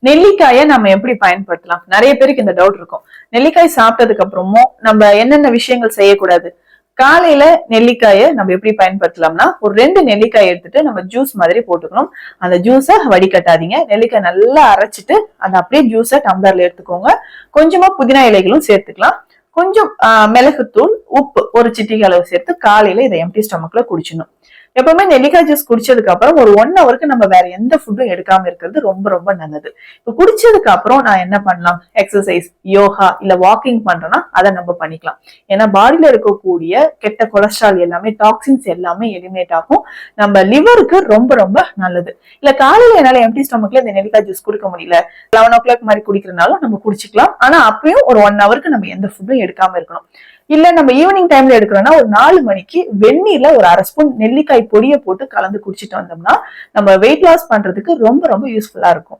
நெல்லிக்காயை நம்ம எப்படி பயன்படுத்தலாம்? நிறைய பேருக்கு இந்த டவுட் இருக்கும். நெல்லிக்காய் சாப்பிட்டதுக்கு அப்புறமும் நம்ம என்னென்ன விஷயங்கள் செய்யக்கூடாது? காலையில நெல்லிக்காயை நம்ம எப்படி பயன்படுத்தலாம்னா, ஒரு 2 நெல்லிக்காய் எடுத்துட்டு நம்ம ஜூஸ் மாதிரி போட்டுக்கணும். அந்த ஜூஸை வடிகட்டாதீங்க. நெல்லிக்காய் நல்லா அரைச்சிட்டு அந்த அப்படியே ஜூஸை டம்ளர்ல எடுத்துக்கோங்க. கொஞ்சமா புதினா இலைகளும் சேர்த்துக்கலாம். கொஞ்சம் மிளகுத்தூள், உப்பு ஒரு சிட்டிகை அளவு சேர்த்து காலையில இதை எம்டி ஸ்டொமக்ல குடிச்சிடணும். எப்பவுமே நெல்லிக்காய் ஜூஸ் குடிச்சதுக்கு அப்புறம் ஒரு 1 ஹவருக்கு நம்ம வேற எந்த ஃபுட்டும் எடுக்காம இருக்கிறது ரொம்ப ரொம்ப நல்லது. இப்ப குடிச்சதுக்கு அப்புறம் நான் என்ன பண்ணலாம்? எக்ஸசைஸ், யோகா இல்ல வாக்கிங் பண்றேன்னா அதை நம்ம பண்ணிக்கலாம். ஏன்னா பாடியில இருக்கக்கூடிய கெட்ட கொலஸ்ட்ரால் எல்லாமே, டாக்ஸின்ஸ் எல்லாமே எலிமினேட் ஆகும். நம்ம லிவருக்கு ரொம்ப ரொம்ப நல்லது. இல்ல காலையில என்னால எம்டி ஸ்டொமக்ல இந்த நெல்லிக்காய் ஜூஸ் குடிக்க முடியல, 11 o'clock மாதிரி குடிக்கிறதுனாலும் நம்ம குடிச்சுக்கலாம். ஆனா அப்பயும் ஒரு 1 ஹவருக்கு நம்ம எந்த ஃபுட்டும் எடுக்காம இருக்கணும். இல்ல நம்ம ஈவினிங் டைம்ல எடுக்கிறோம்னா ஒரு 4 மணிக்கு வெந்நீர்ல ஒரு 1/2 ஸ்பூன் நெல்லிக்காய் பொடியை போட்டு கலந்து குடிச்சிட்டு வந்தோம்னா நம்ம வெயிட் லாஸ் பண்றதுக்கு ரொம்ப ரொம்ப யூஸ்ஃபுல்லா இருக்கும்.